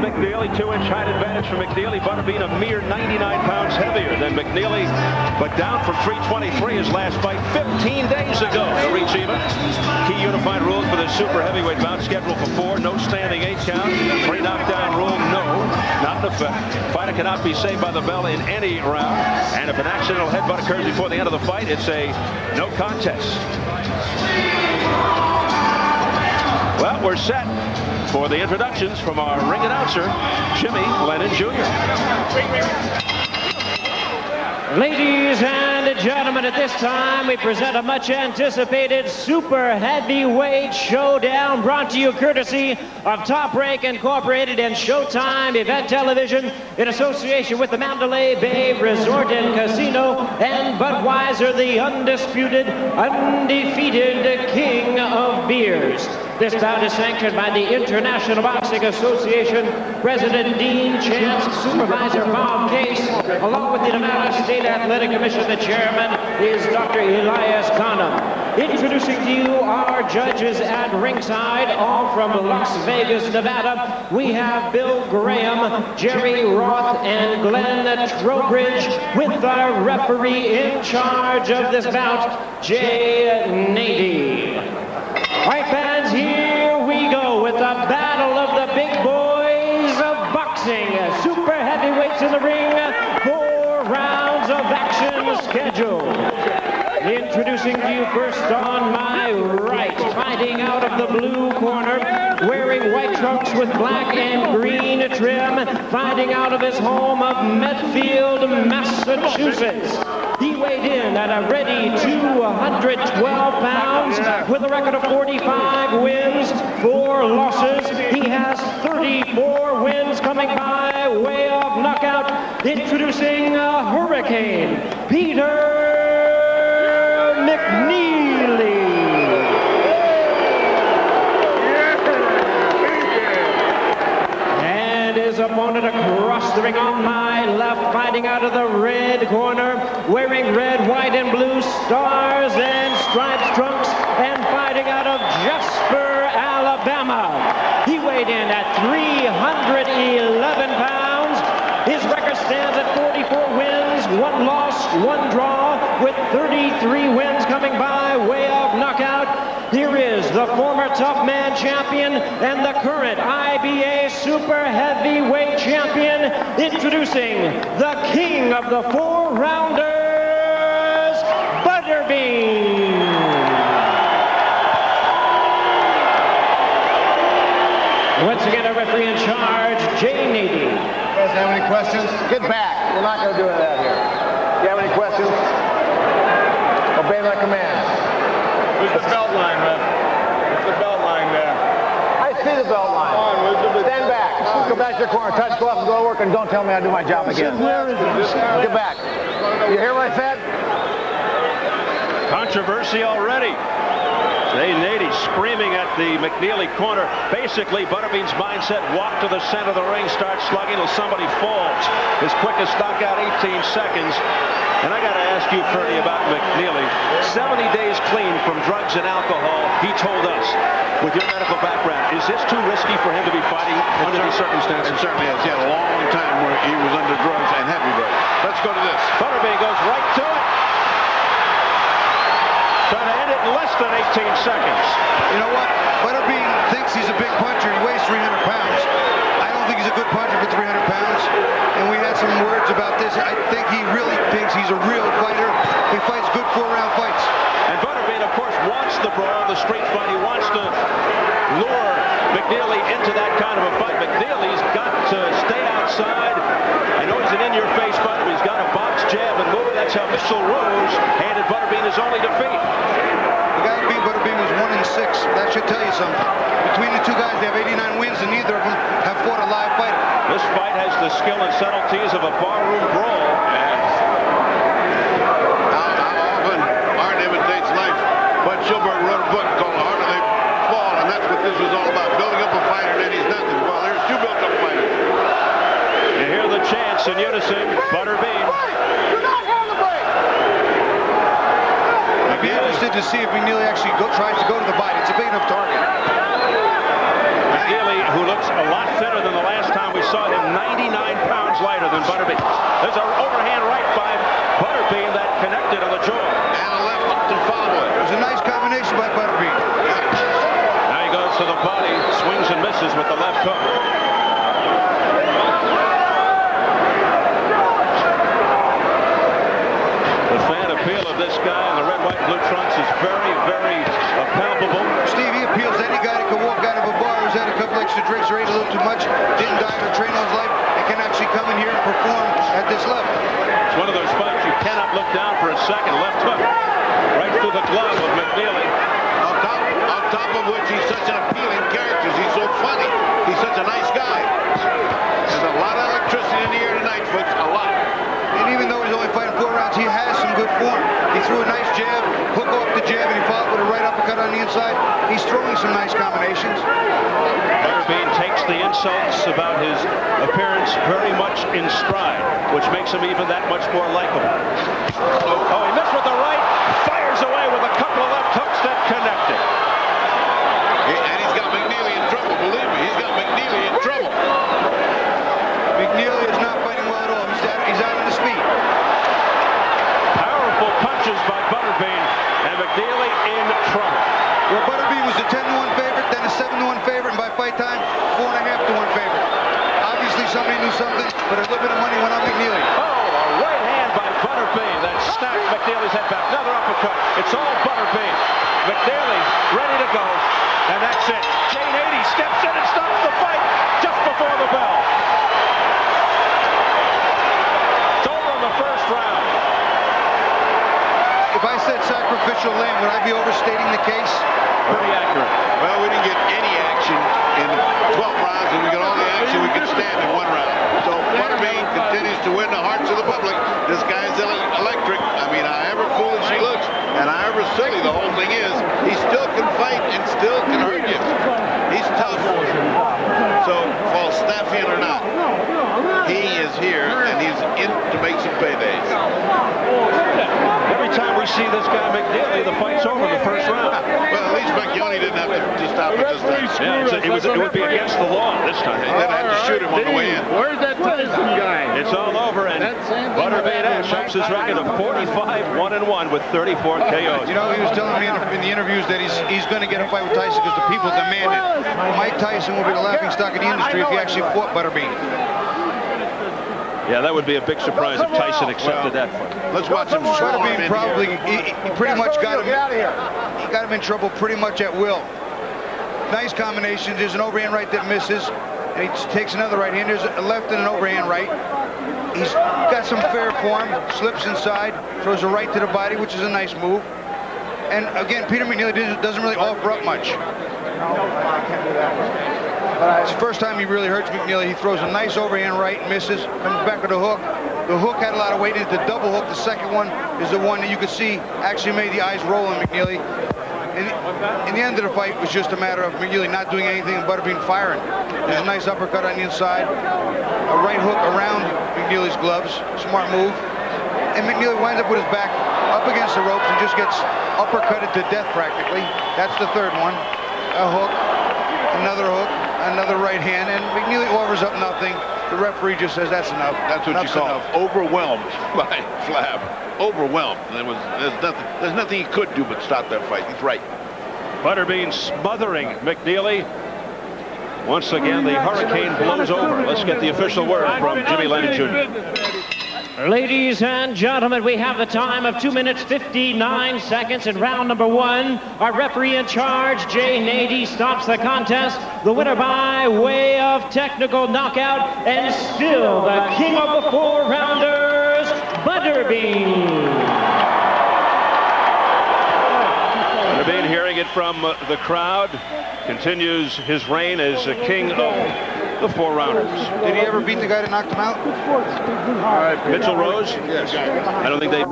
McNeely. 2-inch height advantage for McNeely. Butterbean a mere 99 pounds heavier than McNeely, but down from 323 his last fight 15 days ago to reach even. Key unified rules for this super heavyweight bout scheduled for 4. No standing 8 count. 3 knockdown rule, no, not in effect. Fighter cannot be saved by the bell in any round. And if an accidental headbutt occurs before the end of the fight, it's a no contest. Well, we're set for the introductions from our ring announcer, Jimmy Lennon Jr. Ladies and gentlemen, at this time we present a much anticipated super heavyweight showdown brought to you courtesy of Top Rank Incorporated and Showtime Event Television in association with the Mandalay Bay Resort and Casino and Budweiser, the undisputed, undefeated king of beers. This bout is sanctioned by the International Boxing Association, President Dean Chance, Supervisor Bob Case, along with the Nevada State Athletic Commission. The chairman is Dr. Elias Khanum. Introducing to you our judges at ringside, all from Las Vegas, Nevada. We have Bill Graham, Jerry Roth, and Glenn Trowbridge, with our referee in charge of this bout, Jay Nady. All right, fans, here we go with the battle of the big boys of boxing. Super heavyweights in the ring, 4 rounds of action scheduled. Introducing to you first on my right, fighting out of the blue corner, wearing white trunks with black and green trim, fighting out of his home of Medfield, Massachusetts. He weighed in at a ready 212 pounds with a record of 45 wins, 4 losses. He has 34 wins coming by way of knockout. Introducing a Hurricane, Peter McNeely. And his opponent across the ring on my left, fighting out of the red corner, wearing red, white, and blue stars and stripes trunks, and fighting out of Jasper, Alabama. He weighed in at 311 pounds. His record stands at 44 wins, 1 loss, 1 draw, with 33 wins coming by way of knockout. Here is the former Tough Man champion and the current IBA Super Heavyweight champion, introducing the king of the 4-rounders, Butterbean. Once again, a referee in charge, Jay Nady. You guys have any questions? Get back. We're not going to do that here. Do you have any questions? Obey my command. Where's the belt line, man? Where's the belt line there? I see the belt line. Stand back. Go back to your corner. Touch glove and go to work, and don't tell me I do my job again. Where is it? Get back. You hear what I said? Controversy already. Jay Nady screaming at the McNeely corner. Basically, Butterbean's mindset, walk to the center of the ring, start slugging till somebody falls. His quickest knockout, 18 seconds. And I got to ask you, Fernie, about McNeely. 70 days clean from drugs and alcohol, he told us. With your medical background, is this too risky for him to be fighting under these circumstances? It certainly is. He had a long time where he was under drugs and heavy drugs. Let's go to this. Butterbean goes right to it. Trying to end it in less than 18 seconds. You know what? Butterbean thinks he's a big puncher. He weighs 300 pounds. I don't think he's a good puncher for 300 pounds. And we had some words about this. I think he really thinks he's a real fighter. He fights good 4-round fights. And Butterbean, of course, wants the brawl, the street fight. He wants to lure McNeely into that kind of a fight. McNeely's got to stay outside. I know he's an in-your-face fighter. He's got a box jab and move. That's how Mitchell Rose handed Butterbean his only defeat. The guy who beat Butterbean was 1-6. That should tell you something. Between the two guys, they have 89 wins, and neither of them have fought a live fight. This fight has the skill and subtleties of a barroom brawl. How often art imitates life? Bud Schulberg wrote a book called The Harder They Fall, and that's what this was all about. Building up a fighter, and then he's nothing. Well, there's 2 built-up fighters. You hear the chants in unison. Butterbean. Do not have the break. I'd be interested to see if McNeely actually tries to go to the bite. It's a big enough target. McNeely, who looks a lot thinner than the last time time we saw him 99 pounds lighter than Butterbean. There's an overhand right by Butterbean that connected on the jaw. And a left hook to follow it. It was a nice combination by Butterbean. Now he goes to the body, swings and misses with the left hook. The fan appeal of this guy in the red, white, blue trunks is very, very palpable. Steve, he appeals to any guy that can walk out of a bar who's had a couple extra drinks or ate a little too much, didn't diet or train all his life, and can actually come in here and perform at this level. It's one of those fights you cannot look down for a second. Left hook right through the glove of McNeely. On top of which he's such an appealing character. He's so funny. He's such a nice guy. There's a lot of electricity in the air tonight, folks. A lot. And even though he's only fighting 4 rounds, he has some good form. He threw a nice jab, hook off the jab, and he followed with a right uppercut on the inside. He's throwing some nice combinations. Butterbean takes the insults about his appearance very much in stride, which makes him even that much more likable. Oh, he missed with the right, fires away with a couple of left hooks that connected. And he's got McNeely in trouble, believe me. He's got McNeely in trouble. McNeely is not fighting well at all. He's out on his feet. Powerful punches by Butterbean, and McNeely in trouble. Well, Butterbean was a 10-1 favorite, then a 7-1 favorite, and by fight time, 4.5-1 favorite. Obviously, somebody knew something, but a little bit of money went on McNeely. Oh, a right hand by Butterbean that snapped McNeely's head back. Another uppercut. It's all Butterbean. McNeely ready to go, and that's it. Jay Nady steps in and stops the fight just before the bell. It's over in the first round. If I said sacrificial lamb, would I be overstating the case? Pretty accurate. Well, we didn't get any action in 12 rounds, and we got all the action we could stand in 1 round. So Butterbean continues to win the hearts of the public. This guy's electric. I mean, however foolish he looks, and however silly the whole thing is, he still can fight and still can hurt you. He's tough. So, Falstaffian or not, he is here, and he's in to make some paydays. Every time we see this guy McNeely, the fight's over in the first round. Well, at least McNeely didn't have to stop it this time. Yeah, it would be against the law this time. He didn't have to shoot him on the way in. Where's that Tyson guy? It's all over, and Butterbean ups his record of 45-1-1 with 34 KOs. You know, he was telling me in the interviews that he's going to get a fight with Tyson because the people demand it. Mike Tyson will be the laughingstock of the industry if he actually fought Butterbean. Yeah, that would be a big surprise if Tyson accepted that fight. Let's watch him storm in Probably, here. he pretty much got him. He got him in trouble pretty much at will. Nice combination. There's an overhand right that misses, and he takes another right hand. There's a left and an overhand right. He's got some fair form. Slips inside, throws a right to the body, which is a nice move. And again, Peter McNeely doesn't really offer up much. It's the first time he really hurts McNeely. He throws a nice overhand right, misses, comes back with a hook. The hook had a lot of weight in it. The double hook, the second one, is the one that you could see actually made the eyes roll on McNeely. And in the end of the fight, it was just a matter of McNeely not doing anything and Butterbean firing. There's a nice uppercut on the inside, a right hook around McNeely's gloves. Smart move. And McNeely winds up with his back up against the ropes and just gets uppercutted to death practically. That's the third one. A hook, another hook, another right hand, and McNeely offers up nothing. The referee just says that's enough. That's what you call overwhelmed by Flab. Overwhelmed. There's nothing he could do but stop that fight. He's right. Butterbean smothering McNeely. Once again, the hurricane blows over. Let's get the official word from Jimmy Lennon Jr. Ladies and gentlemen, we have the time of 2 minutes 59 seconds in round number 1. Our referee in charge, Jay Nady, stops the contest. The winner by way of technical knockout, and still the king of the 4-rounders, Butterbean. Butterbean, hearing it from the crowd, continues his reign as a king of the 4-rounders. Did he ever beat the guy that knocked him out? Mitchell Rose? Yes. I don't think they...